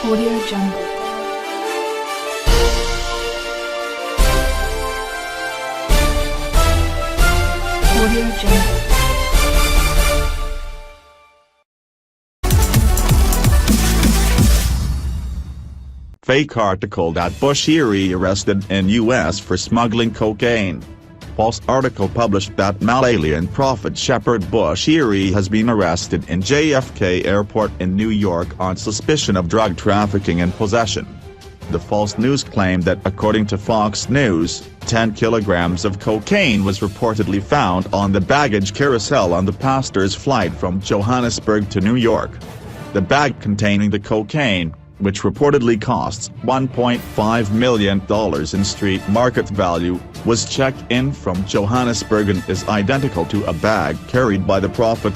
Audio Jungle. Audio Jungle. Fake article that Bushiri arrested in U.S. for smuggling cocaine. False article published that Malayan prophet Shepherd Bushiri has been arrested in JFK Airport in New York on suspicion of drug trafficking and possession. The false news claimed that according to Fox News, 10 kilograms of cocaine was reportedly found on the baggage carousel on the pastor's flight from Johannesburg to New York. The bag containing the cocaine, which reportedly costs $1.5 million in street market value, was checked in from Johannesburg and is identical to a bag carried by the prophet.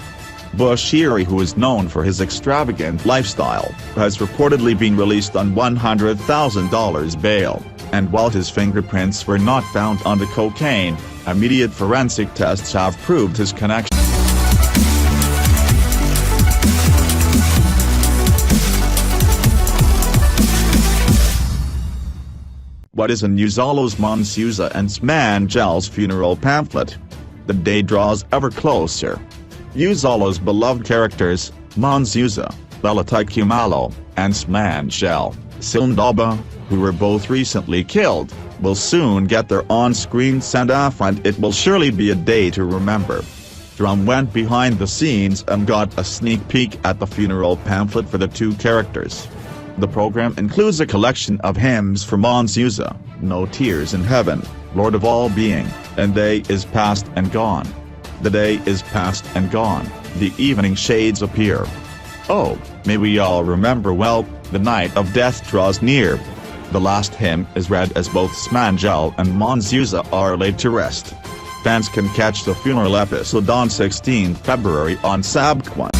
Bushiri, who is known for his extravagant lifestyle, has reportedly been released on $100,000 bail, and while his fingerprints were not found on the cocaine, immediate forensic tests have proved his connection. What is in Uzalo's Monsuza and Smangel's funeral pamphlet? The day draws ever closer. Uzalo's beloved characters, Monsuza, Belatikumalo, and Smangel, ZIMBABWE, who were both recently killed, will soon get their on-screen send-off, and it will surely be a day to remember. Drum went behind the scenes and got a sneak peek at the funeral pamphlet for the two characters. The program includes a collection of hymns for Monsuza, No Tears in Heaven, Lord of All Being, and Day is Past and Gone. The day is past and gone, the evening shades appear. Oh, may we all remember well, the night of death draws near. The last hymn is read as both Smangel and Monsuza are laid to rest. Fans can catch the funeral episode on 16 February on ZIMBABWE.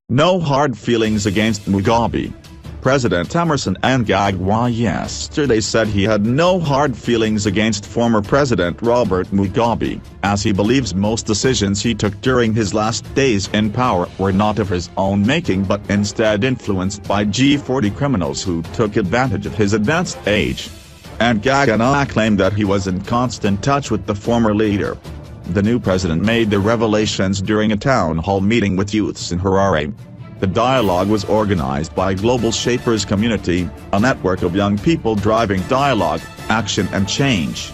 No hard feelings against Mugabe. President Emmerson Mnangagwa yesterday said he had no hard feelings against former President Robert Mugabe, as he believes most decisions he took during his last days in power were not of his own making but instead influenced by G40 criminals who took advantage of his advanced age. Mnangagwa claimed that he was in constant touch with the former leader. The new president made the revelations during a town hall meeting with youths in Harare. The dialogue was organized by Global Shapers Community, a network of young people driving dialogue, action and change.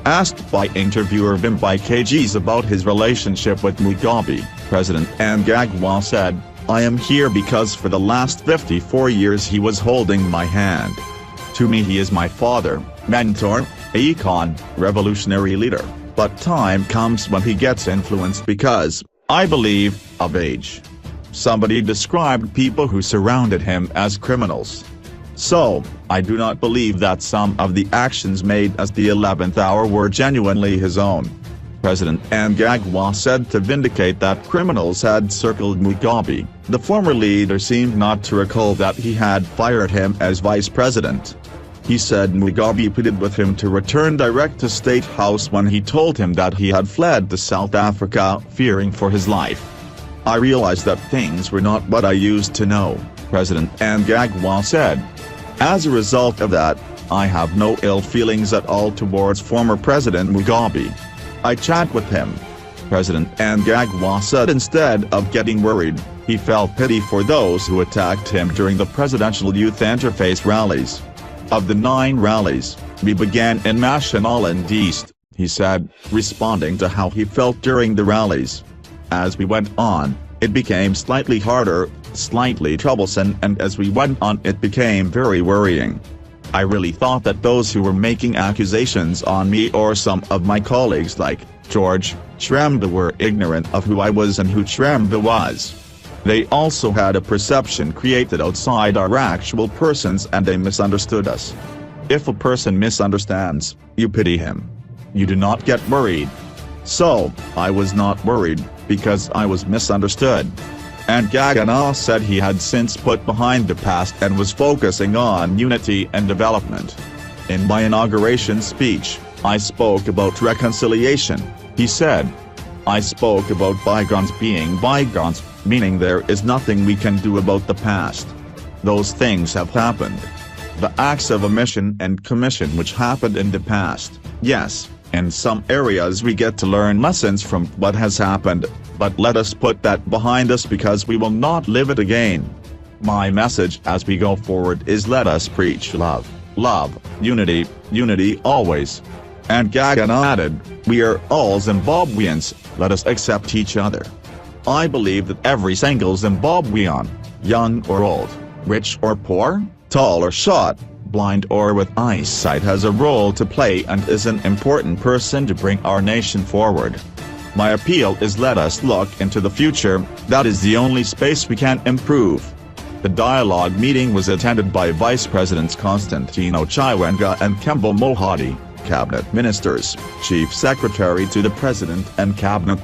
Asked by interviewer Vimbai KGs about his relationship with Mugabe, President Mnangagwa said, "I am here because for the last 54 years he was holding my hand. To me he is my father, mentor, icon, revolutionary leader, but time comes when he gets influenced because, I believe, of age." Somebody described people who surrounded him as criminals. So, I do not believe that some of the actions made at the 11th hour were genuinely his own. President Mnangagwa said to vindicate that criminals had circled Mugabe, the former leader seemed not to recall that he had fired him as vice president. He said Mugabe pleaded with him to return direct to State House when he told him that he had fled to South Africa fearing for his life. "I realized that things were not what I used to know," President Mnangagwa said. "As a result of that, I have no ill feelings at all towards former President Mugabe. I chat with him." President Mnangagwa said instead of getting worried, he felt pity for those who attacked him during the presidential youth interface rallies. "Of the 9 rallies, we began in Mashonaland East," he said, responding to how he felt during the rallies. "As we went on, it became slightly harder, slightly troublesome, and as we went on it became very worrying. I really thought that those who were making accusations on me or some of my colleagues like George Shremba were ignorant of who I was and who Shremba was. They also had a perception created outside our actual persons and they misunderstood us. If a person misunderstands, you pity him. You do not get worried. So, I was not worried, because I was misunderstood." Mnangagwa said he had since put behind the past and was focusing on unity and development. "In my inauguration speech, I spoke about reconciliation, he said. I spoke about bygones being bygones, meaning there is nothing we can do about the past. Those things have happened. The acts of omission and commission which happened in the past, yes, in some areas we get to learn lessons from what has happened, but let us put that behind us because we will not live it again. My message as we go forward is let us preach love, love, unity, unity always. And Gagan added, we are all Zimbabweans, let us accept each other. I believe that every single Zimbabwean, young or old, rich or poor, tall or short, blind or with eyesight has a role to play and is an important person to bring our nation forward. My appeal is let us look into the future, that is the only space we can improve. The dialogue meeting was attended by Vice Presidents Constantino Chiwenga and Kemble Mohadi, Cabinet Ministers, Chief Secretary to the President and Cabinet.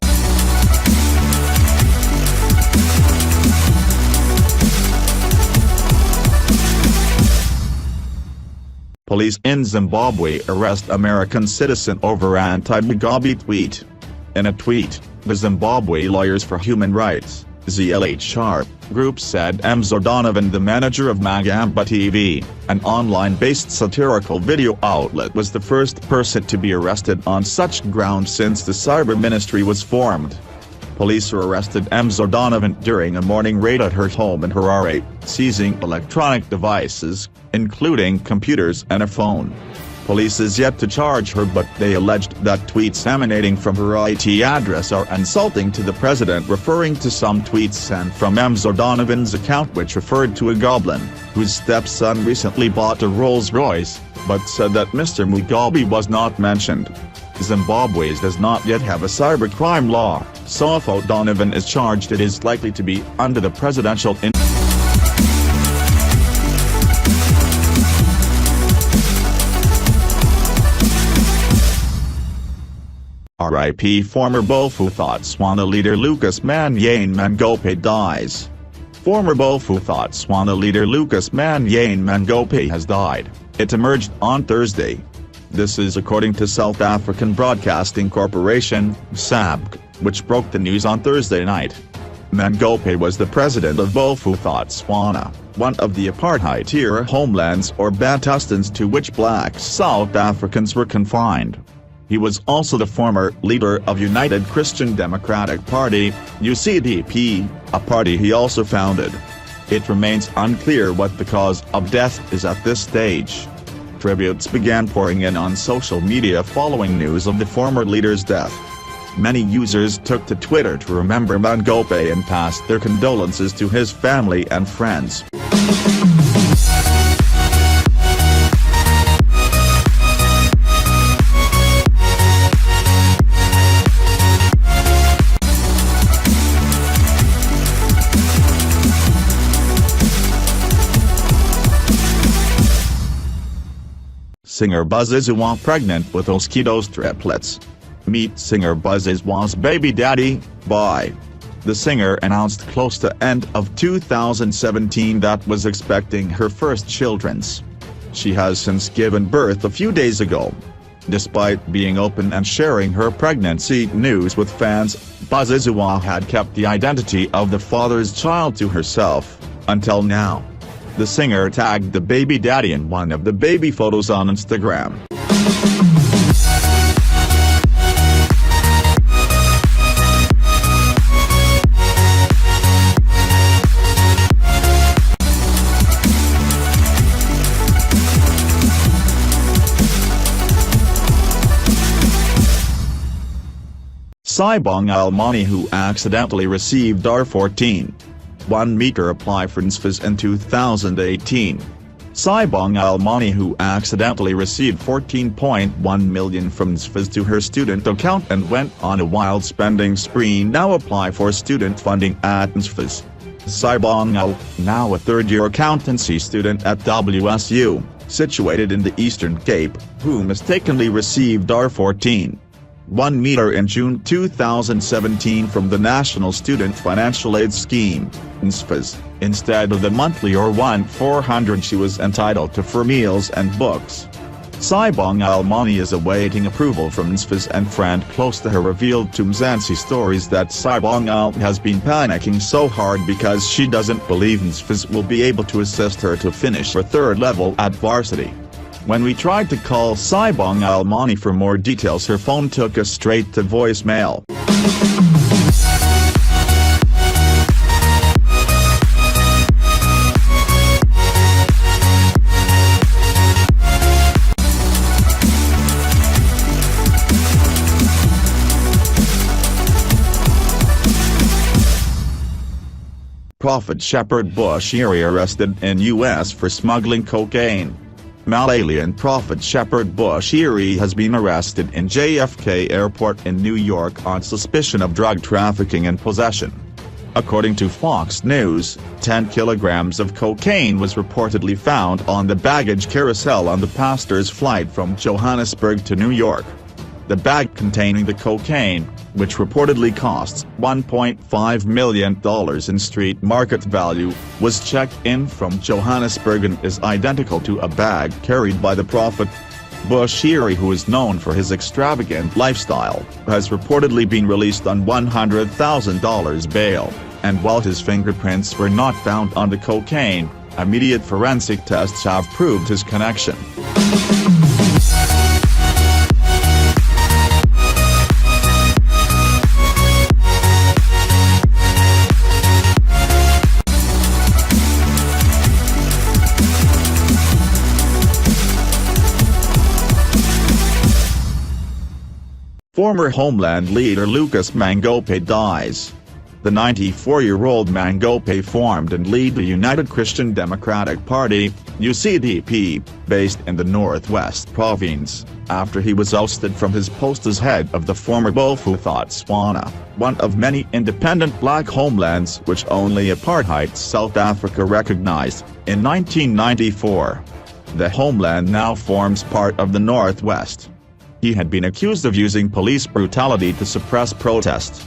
Police in Zimbabwe arrest American citizen over anti-Mugabe tweet. In a tweet, the Zimbabwe Lawyers for Human Rights, ZLHR, group said Mzo Donovan, the manager of Magamba TV, an online-based satirical video outlet, was the first person to be arrested on such grounds since the cyber ministry was formed. Police arrested Mzo Donovan during a morning raid at her home in Harare, seizing electronic devices, including computers and a phone. Police is yet to charge her, but they alleged that tweets emanating from her IT address are insulting to the president, referring to some tweets sent from Mzo Donovan's account which referred to a goblin, whose stepson recently bought a Rolls-Royce, but said that Mr. Mugabe was not mentioned. Zimbabwe does not yet have a cybercrime law, so if O'Donovan is charged it is likely to be under the presidential RIP former Botswana leader Lucas Manyane Mangope dies. Former Botswana leader Lucas Manyane Mangope has died, it emerged on Thursday. This is according to South African Broadcasting Corporation, SABC, which broke the news on Thursday night. Mangope was the president of Botswana, one of the apartheid-era homelands or Bantustans to which black South Africans were confined. He was also the former leader of United Christian Democratic Party, UCDP, a party he also founded. It remains unclear what the cause of death is at this stage. Tributes began pouring in on social media following news of the former leader's death. Many users took to Twitter to remember Mangope and passed their condolences to his family and friends. Singer Buzzizwa pregnant with Oskido's triplets. Meet singer Buzzizwa's baby daddy, Bye. The singer announced close to end of 2017 that was expecting her first children's. She has since given birth a few days ago. Despite being open and sharing her pregnancy news with fans, Buzzizwa had kept the identity of the father's child to herself, until now. The singer tagged the baby daddy in one of the baby photos on Instagram. Sibong Almani, who accidentally received R14.1 meter apply for NSFAS in 2018. Sibong Almani, who accidentally received 14.1 million from NSFAS to her student account and went on a wild spending spree, now apply for student funding at NSFAS. Sibong Al, now a third-year accountancy student at WSU, situated in the Eastern Cape, who mistakenly received R14.1 meter in June 2017 from the National Student Financial Aid Scheme, NSFAS, instead of the monthly or 1,400 she was entitled to for meals and books. Sibong Almani is awaiting approval from NSFAS, and friend close to her revealed to Mzansi Stories that Sibong Al has been panicking so hard because she doesn't believe NSFAS will be able to assist her to finish her third level at varsity. When we tried to call Sibong Almani for more details, her phone took us straight to voicemail. Prophet Shepherd Bushiri arrested in U.S. for smuggling cocaine. Malaysian Prophet Shepherd Bushiri has been arrested in JFK Airport in New York on suspicion of drug trafficking and possession. According to Fox News, 10 kilograms of cocaine was reportedly found on the baggage carousel on the pastor's flight from Johannesburg to New York. The bag containing the cocaine, which reportedly costs $1.5 million in street market value, was checked in from Johannesburg and is identical to a bag carried by the prophet. Bushiri, who is known for his extravagant lifestyle, has reportedly been released on $100,000 bail, and while his fingerprints were not found on the cocaine, immediate forensic tests have proved his connection. Former Homeland leader Lucas Mangope dies. The 94-year-old Mangope formed and led the United Christian Democratic Party, UCDP, based in the Northwest Province, after he was ousted from his post as head of the former Botswana, one of many independent black homelands which only apartheid South Africa recognized, in 1994. The homeland now forms part of the Northwest. He had been accused of using police brutality to suppress protest.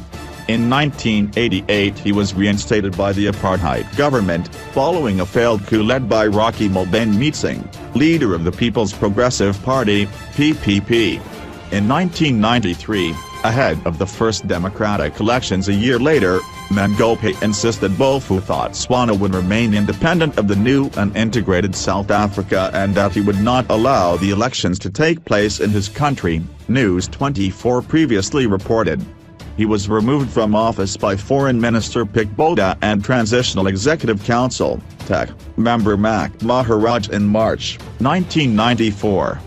In 1988 he was reinstated by the apartheid government, following a failed coup led by Rocky Mobane, leader of the People's Progressive Party, PPP. In 1993, ahead of the first democratic elections a year later, Mangope insisted Botswana would remain independent of the new and integrated South Africa and that he would not allow the elections to take place in his country, News 24 previously reported. He was removed from office by Foreign Minister Pick Boda and Transitional Executive Council (TEC) member Mac Maharaj in March 1994.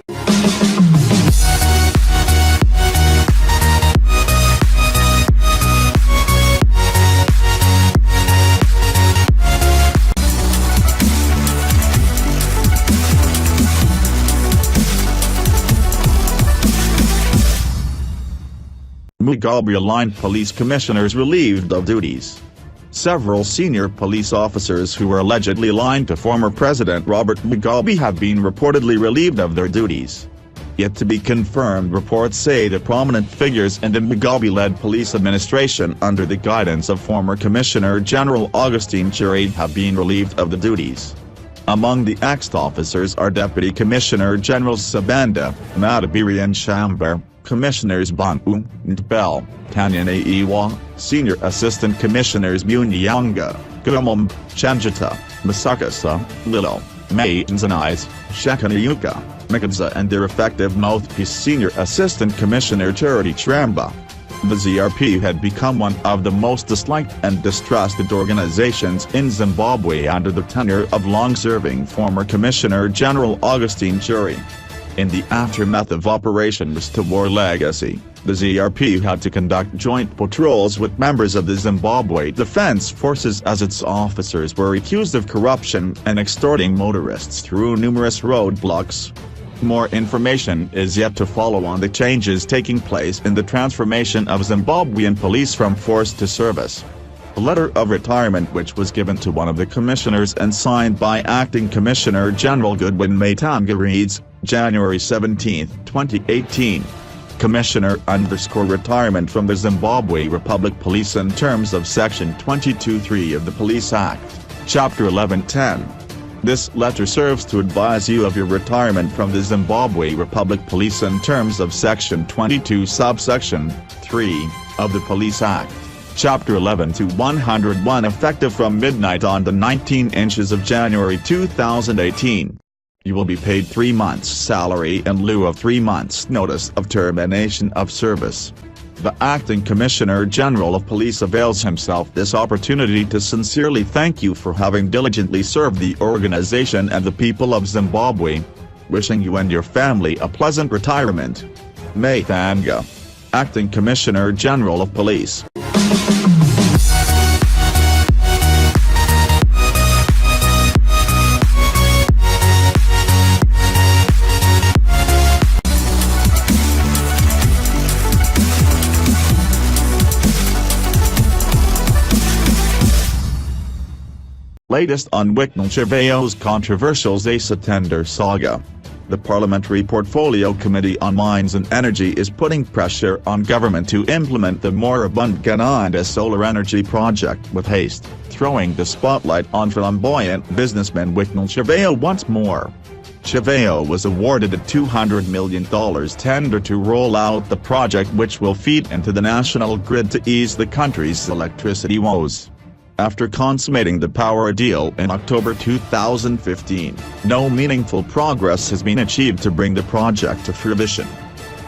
Mugabe-aligned police commissioners relieved of duties. Several senior police officers who were allegedly aligned to former President Robert Mugabe have been reportedly relieved of their duties. Yet to be confirmed reports say the prominent figures in the Mugabe-led police administration under the guidance of former Commissioner General Augustine Chiri have been relieved of the duties. Among the ex-officers are Deputy Commissioner Generals Sabanda, Madabiri and Shambar, Commissioners Bantu, Ntbel, Kanyane Iwa, Senior Assistant Commissioners Munyanga, Gumum, Chanjata, Masakasa, Lilo, May Nzanais, Shekanayuka, Mikadza and their effective mouthpiece Senior Assistant Commissioner Charity Tramba. The ZRP had become one of the most disliked and distrusted organizations in Zimbabwe under the tenure of long-serving former Commissioner General Augustine Chiri. In the aftermath of Operation Restore War Legacy, the ZRP had to conduct joint patrols with members of the Zimbabwe Defense Forces as its officers were accused of corruption and extorting motorists through numerous roadblocks. More information is yet to follow on the changes taking place in the transformation of Zimbabwean police from force to service. A letter of retirement which was given to one of the commissioners and signed by Acting Commissioner General Goodwin Matanga reads, January 17, 2018. Commissioner_retirement from the Zimbabwe Republic Police in terms of Section 22(3) of the Police Act, Chapter 1110. This letter serves to advise you of your retirement from the Zimbabwe Republic Police in terms of Section 22 subsection 3 of the Police Act, Chapter 11 to 101, effective from midnight on the 19 inches of January 2018. You will be paid 3 months' salary in lieu of 3 months' notice of termination of service. The Acting Commissioner General of Police avails himself this opportunity to sincerely thank you for having diligently served the organization and the people of Zimbabwe. Wishing you and your family a pleasant retirement. Mathanga, Acting Commissioner General of Police. Latest on Wicknell-Cheveyo's controversial ZISA tender saga. The Parliamentary Portfolio Committee on Mines and Energy is putting pressure on government to implement the moribund Gananda solar energy project with haste, throwing the spotlight on flamboyant businessman Wicknell-Cheveyo once more. Cheveyo was awarded a $200 million tender to roll out the project, which will feed into the national grid to ease the country's electricity woes. After consummating the power deal in October 2015, no meaningful progress has been achieved to bring the project to fruition.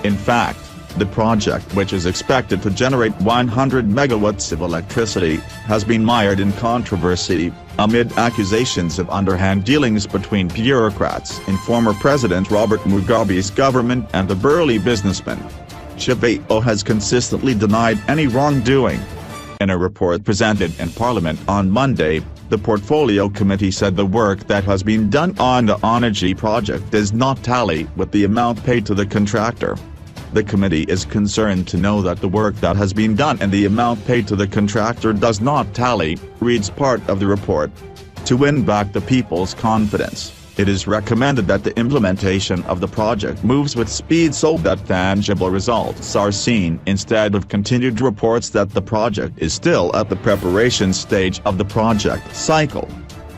In fact, the project, which is expected to generate 100 megawatts of electricity, has been mired in controversy, amid accusations of underhand dealings between bureaucrats in former President Robert Mugabe's government and the burly businessman. Cheveyo has consistently denied any wrongdoing. In a report presented in Parliament on Monday, the Portfolio Committee said the work that has been done on the energy project does not tally with the amount paid to the contractor. The committee is concerned to know that the work that has been done and the amount paid to the contractor does not tally, reads part of the report. To win back the people's confidence, it is recommended that the implementation of the project moves with speed so that tangible results are seen, instead of continued reports that the project is still at the preparation stage of the project cycle.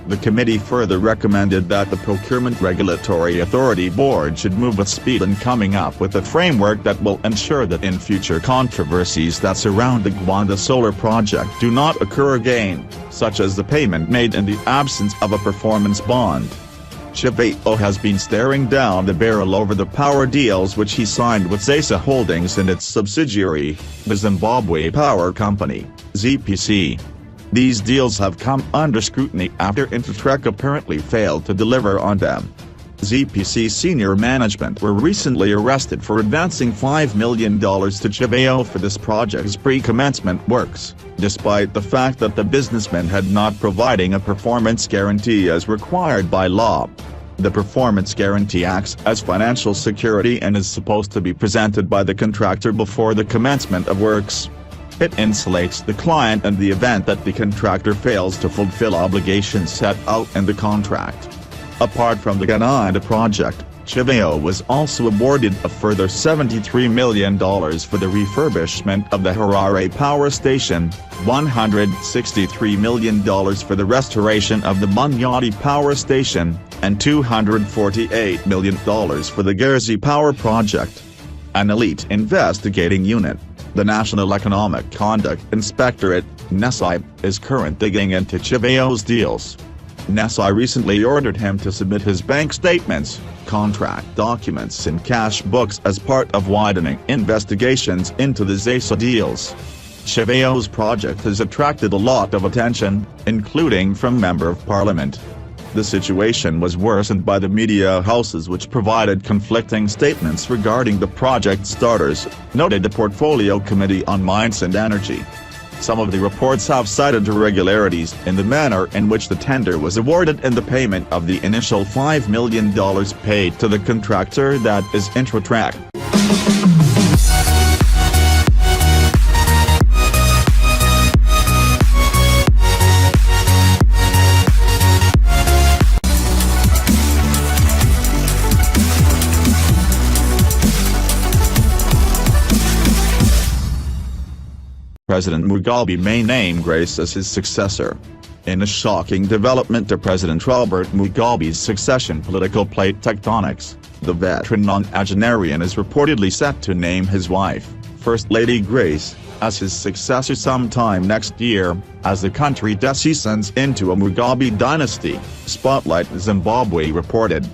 The committee further recommended that the Procurement Regulatory Authority Board should move with speed in coming up with a framework that will ensure that in future controversies that surround the Gwanda solar project do not occur again, such as the payment made in the absence of a performance bond. Cheveyo has been staring down the barrel over the power deals which he signed with ZISA Holdings and its subsidiary, the Zimbabwe Power Company, ZPC. These deals have come under scrutiny after Intertrek apparently failed to deliver on them. ZPC senior management were recently arrested for advancing $5 million to Cheveyo for this project's pre-commencement works, despite the fact that the businessman had not providing a performance guarantee as required by law. The performance guarantee acts as financial security and is supposed to be presented by the contractor before the commencement of works. It insulates the client in the event that the contractor fails to fulfill obligations set out in the contract. Apart from the Gananda project, Cheveyo was also awarded a further $73 million for the refurbishment of the Harare Power Station, $163 million for the restoration of the Munyati Power Station, and $248 million for the Gerzi Power Project. An elite investigating unit, the National Economic Conduct Inspectorate, NESI, is currently digging into Cheveyo's deals. NESI recently ordered him to submit his bank statements, contract documents and cash books as part of widening investigations into the ZISA deals. Cheveyo's project has attracted a lot of attention, including from Member of Parliament. The situation was worsened by the media houses which provided conflicting statements regarding the project starters, noted the Portfolio Committee on Mines and Energy. Some of the reports have cited irregularities in the manner in which the tender was awarded and the payment of the initial $5 million paid to the contractor, that is Intertrek. President Mugabe may name Grace as his successor. In a shocking development to President Robert Mugabe's succession political plate tectonics, the veteran nonagenarian is reportedly set to name his wife, First Lady Grace, as his successor sometime next year, as the country descends into a Mugabe dynasty, Spotlight Zimbabwe reported.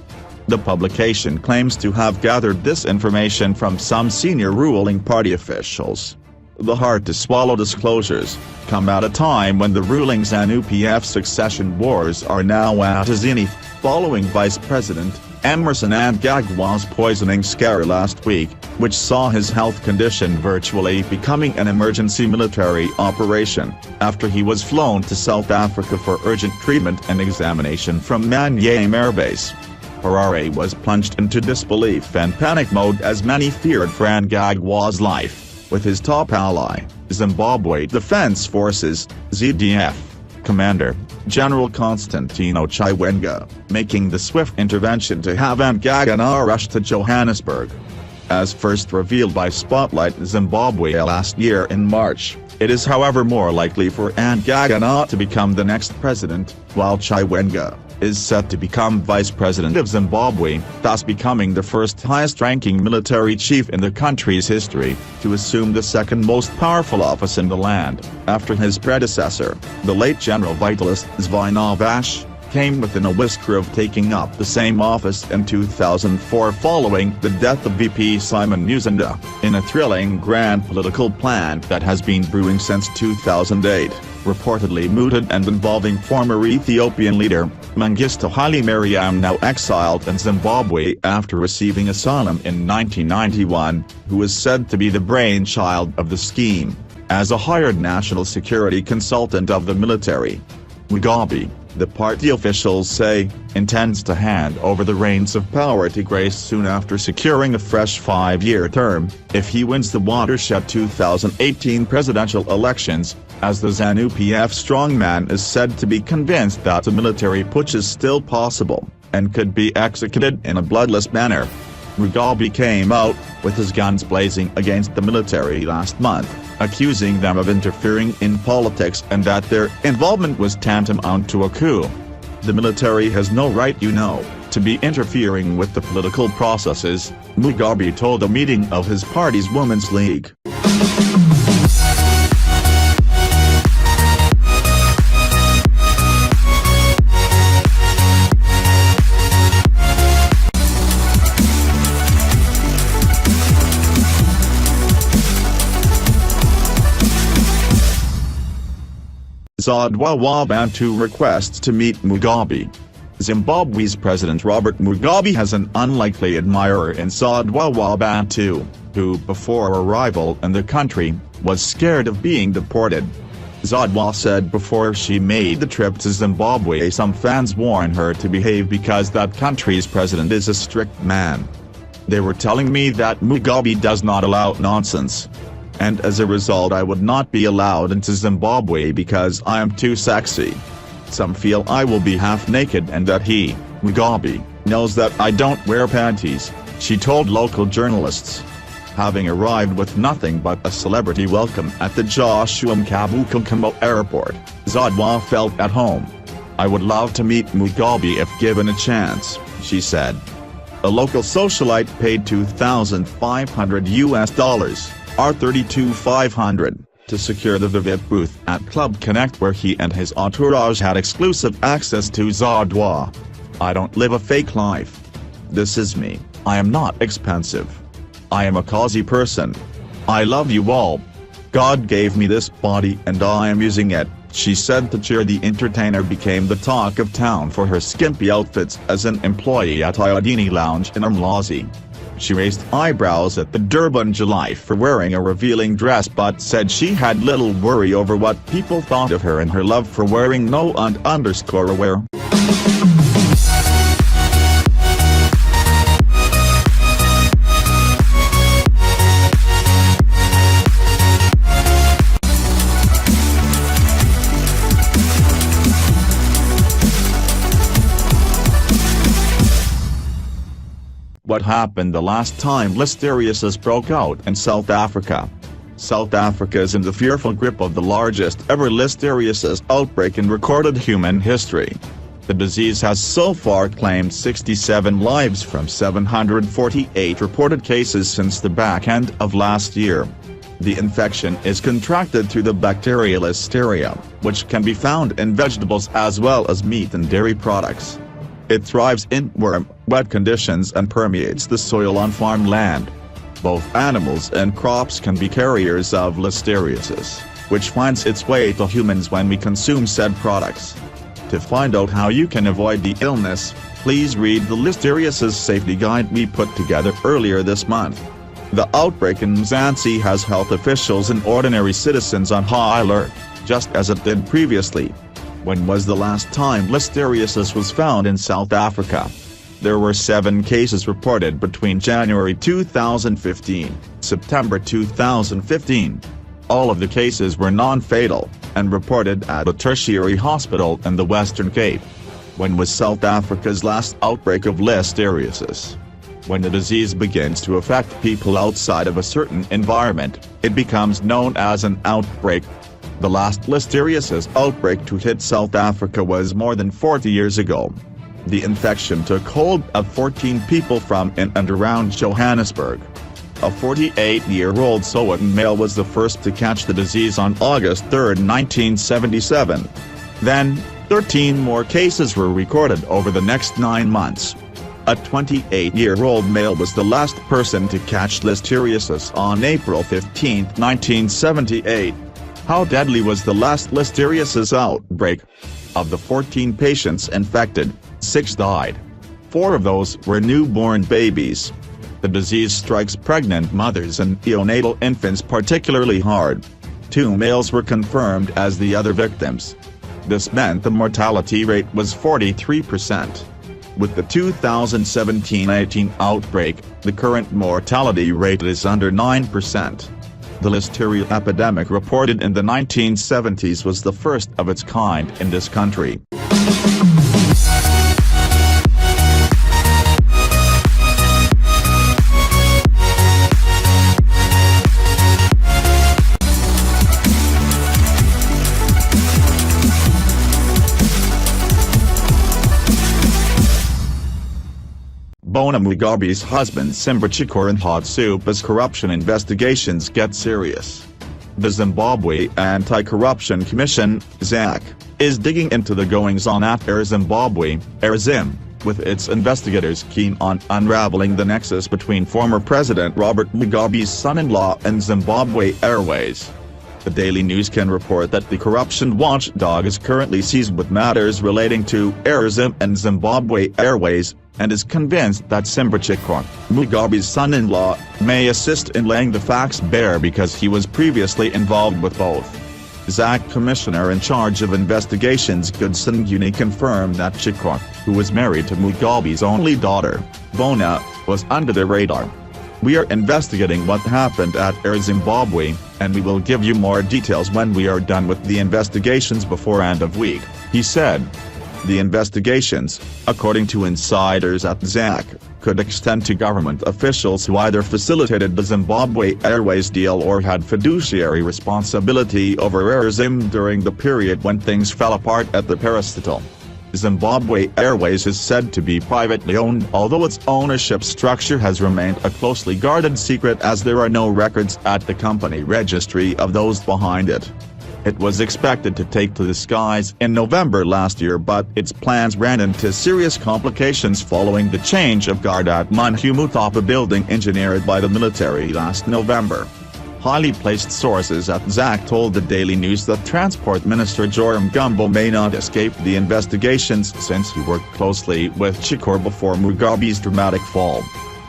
The publication claims to have gathered this information from some senior ruling party officials. The hard-to-swallow disclosures come at a time when the ruling ZANU-PF succession wars are now at a zenith, following Vice President Emmerson Mnangagwa's poisoning scare last week, which saw his health condition virtually becoming an emergency military operation, after he was flown to South Africa for urgent treatment and examination from Manyame Air Base. Harare was plunged into disbelief and panic mode as many feared for Mnangagwa's life, with his top ally, Zimbabwe Defense Forces, ZDF, Commander, General Constantino Chiwenga, making the swift intervention to have Mnangagwa rushed to Johannesburg. As first revealed by Spotlight Zimbabwe last year in March, it is however more likely for Mnangagwa to become the next president, while Chiwenga is set to become vice president of Zimbabwe, thus becoming the first highest-ranking military chief in the country's history to assume the second most powerful office in the land, after his predecessor, the late General Vitalist Zvinavash, came within a whisker of taking up the same office in 2004 following the death of VP Simon Musonda, in a thrilling grand political plan that has been brewing since 2008, reportedly mooted and involving former Ethiopian leader, Mengistu Haile Mariam, now exiled in Zimbabwe after receiving asylum in 1991, who is said to be the brainchild of the scheme, as a hired national security consultant of the military. Mugabe, the party officials say, intends to hand over the reins of power to Grace soon after securing a fresh 5-year term, if he wins the watershed 2018 presidential elections, as the ZANU-PF strongman is said to be convinced that a military putsch is still possible, and could be executed in a bloodless manner. Mugabe came out, with his guns blazing against the military last month, accusing them of interfering in politics and that their involvement was tantamount to a coup. The military has no right, to be interfering with the political processes, Mugabe told a meeting of his party's Women's League. Zodwa Bantu requests to meet Mugabe. Zimbabwe's President Robert Mugabe has an unlikely admirer in Zodwa Bantu, who before arrival in the country, was scared of being deported. Zodwa said before she made the trip to Zimbabwe some fans warn her to behave because that country's president is a strict man. They were telling me that Mugabe does not allow nonsense. And as a result I would not be allowed into Zimbabwe because I am too sexy. Some feel I will be half naked and that he, Mugabe, knows that I don't wear panties, she told local journalists. Having arrived with nothing but a celebrity welcome at the Joshua Mkabukunkamo airport, Zodwa felt at home. I would love to meet Mugabe if given a chance, she said. A local socialite paid $2,500 or $32,500, to secure the VIP booth at Club Connect where he and his entourage had exclusive access to Zodwa. I don't live a fake life. This is me, I am not expensive. I am a cozy person. I love you all. God gave me this body and I am using it, she said to cheer. The entertainer became the talk of town for her skimpy outfits as an employee at Iodini Lounge in Umlazi. She raised eyebrows at the Durban July for wearing a revealing dress but said she had little worry over what people thought of her and her love for wearing no underscore wear. What happened the last time listeriosis broke out in South Africa? South Africa is in the fearful grip of the largest ever listeriosis outbreak in recorded human history. The disease has so far claimed 67 lives from 748 reported cases since the back end of last year. The infection is contracted through the bacterial Listeria, which can be found in vegetables as well as meat and dairy products. It thrives in warm, wet conditions and permeates the soil on farmland. Both animals and crops can be carriers of listeriosis, which finds its way to humans when we consume said products. To find out how you can avoid the illness, please read the Listeriosis Safety Guide we put together earlier this month. The outbreak in Mzansi has health officials and ordinary citizens on high alert, just as it did previously. When was the last time listeriosis was found in South Africa? There were 7 cases reported between January 2015, September 2015. All of the cases were non-fatal, and reported at a tertiary hospital in the Western Cape. When was South Africa's last outbreak of listeriosis? When the disease begins to affect people outside of a certain environment, it becomes known as an outbreak. The last listeriosis outbreak to hit South Africa was more than 40 years ago. The infection took hold of 14 people from in and around Johannesburg. A 48-year-old Sowetan male was the first to catch the disease on August 3, 1977. Then, 13 more cases were recorded over the next 9 months. A 28-year-old male was the last person to catch listeriosis on April 15, 1978. How deadly was the last listeriosis outbreak? Of the 14 patients infected, 6 died. 4 of those were newborn babies. The disease strikes pregnant mothers and neonatal infants particularly hard. 2 males were confirmed as the other victims. This meant the mortality rate was 43%. With the 2017-18 outbreak, the current mortality rate is under 9%. The listeria epidemic reported in the 1970s was the first of its kind in this country. Bona Mugabe's husband Simba in hot soup as corruption investigations get serious. The Zimbabwe Anti-Corruption Commission, ZAC, is digging into the goings-on at Air Zimbabwe, ZIM, with its investigators keen on unraveling the nexus between former President Robert Mugabe's son-in-law and Zimbabwe Airways. The Daily News can report that the corruption watchdog is currently seized with matters relating to ZIM and Zimbabwe Airways, and is convinced that Simba, Mugabe's son-in-law, may assist in laying the facts bare because he was previously involved with both. ZAC Commissioner in charge of investigations Goodson Guni confirmed that Chikor, who was married to Mugabe's only daughter, Bona, was under the radar. "We are investigating what happened at Air Zimbabwe, and we will give you more details when we are done with the investigations before end of week," he said. The investigations, according to insiders at ZAC, could extend to government officials who either facilitated the Zimbabwe Airways deal or had fiduciary responsibility over AirZim during the period when things fell apart at the parastatal. Zimbabwe Airways is said to be privately owned, although its ownership structure has remained a closely guarded secret as there are no records at the company registry of those behind it. It was expected to take to the skies in November last year, but its plans ran into serious complications following the change of guard at Manhumutapa building engineered by the military last November. Highly placed sources at ZAC told the Daily News that Transport Minister Joram Gumbo may not escape the investigations since he worked closely with Chikor before Mugabe's dramatic fall.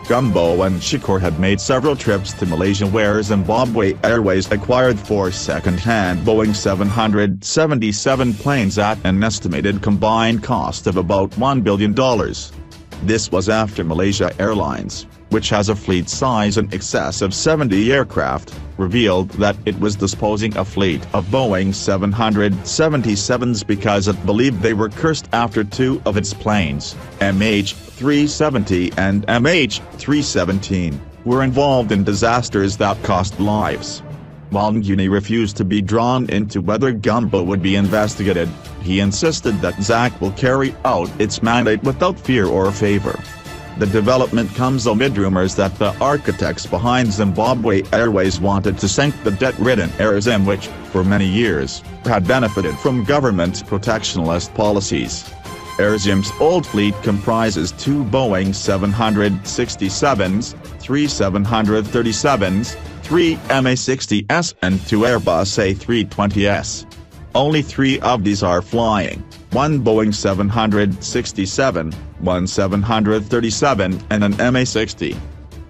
Gumbo and Chikor had made several trips to Malaysia where Zimbabwe Airways acquired 4 second-hand Boeing 777 planes at an estimated combined cost of about $1 billion. This was after Malaysia Airlines, which has a fleet size in excess of 70 aircraft, revealed that it was disposing a fleet of Boeing 777s because it believed they were cursed after 2 of its planes, MH370 and MH317, were involved in disasters that cost lives. While Nguni refused to be drawn into whether Gumbo would be investigated, he insisted that ZAC will carry out its mandate without fear or favor. The development comes amid rumors that the architects behind Zimbabwe Airways wanted to sink the debt-ridden Air Zim, which, for many years, had benefited from government's protectionist policies. Air Zim's old fleet comprises 2 Boeing 767s, 3 737s, 3 MA-60s and 2 Airbus A320s. Only 3 of these are flying, 1 Boeing 767, 1 737 and an MA-60.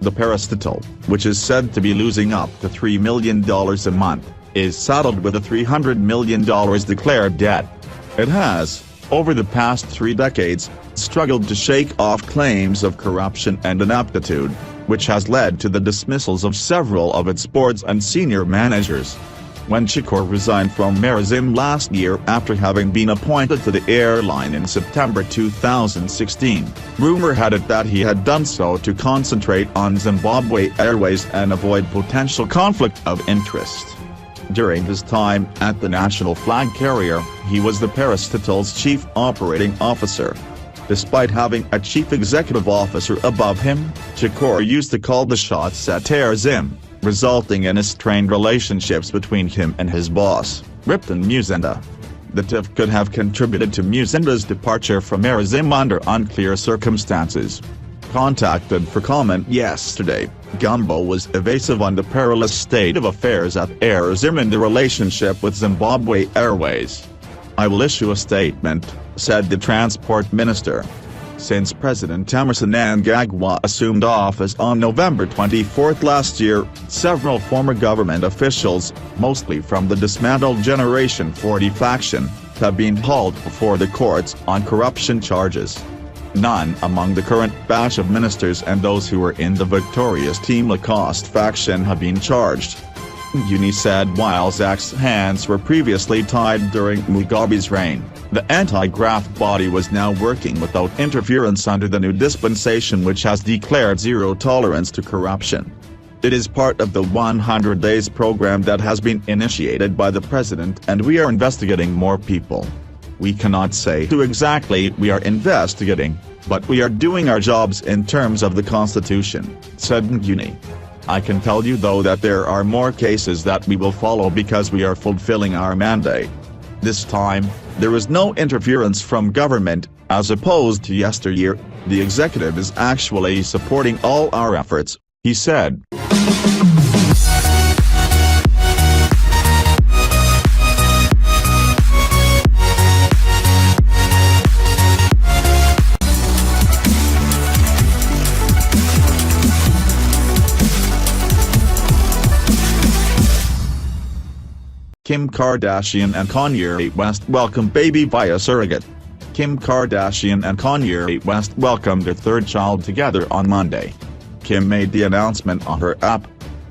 The parastatal, which is said to be losing up to $3 million a month, is saddled with a $300 million declared debt. It has, over the past 3 decades, struggled to shake off claims of corruption and ineptitude, which has led to the dismissals of several of its boards and senior managers. When Chikor resigned from Air Zim last year after having been appointed to the airline in September 2016, rumor had it that he had done so to concentrate on Zimbabwe Airways and avoid potential conflict of interest. During his time at the national flag carrier, he was the parastatal's chief operating officer. Despite having a chief executive officer above him, Chikor used to call the shots at Air Zim, resulting in strained relationships between him and his boss, Ripton Muzinda. The tiff could have contributed to Muzinda's departure from Air Zim under unclear circumstances. Contacted for comment yesterday, Gumbo was evasive on the perilous state of affairs at Air Zim and the relationship with Zimbabwe Airways. "I will issue a statement," said the transport minister. Since President Emmerson Mnangagwa assumed office on November 24 last year, several former government officials, mostly from the dismantled Generation 40 faction, have been hauled before the courts on corruption charges. None among the current batch of ministers and those who were in the victorious Team Lacoste faction have been charged. Nguni said while ZAC's hands were previously tied during Mugabe's reign, the anti-graft body was now working without interference under the new dispensation, which has declared zero tolerance to corruption. It is part of the 100 Days program that has been initiated by the president, and we are investigating more people. We cannot say who exactly we are investigating, but we are doing our jobs in terms of the Constitution, said Nguni. "I can tell you though that there are more cases that we will follow because we are fulfilling our mandate. This time, there is no interference from government, as opposed to yesteryear. The executive is actually supporting all our efforts," he said. Kim Kardashian and Kanye West welcome baby via surrogate. Kim Kardashian and Kanye West welcomed their 3rd child together on Monday. Kim made the announcement on her app.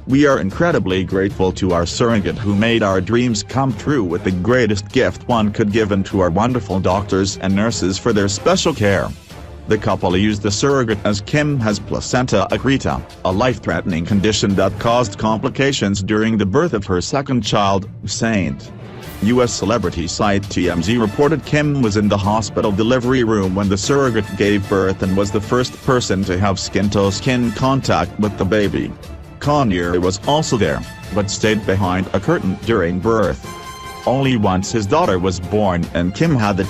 "We are incredibly grateful to our surrogate who made our dreams come true with the greatest gift one could give, and to our wonderful doctors and nurses for their special care." The couple used the surrogate as Kim has placenta accreta, a life-threatening condition that caused complications during the birth of her 2nd child, Saint. U.S. celebrity site TMZ reported Kim was in the hospital delivery room when the surrogate gave birth and was the first person to have skin-to-skin contact with the baby. Kanye was also there, but stayed behind a curtain during birth. Only once his daughter was born and Kim had the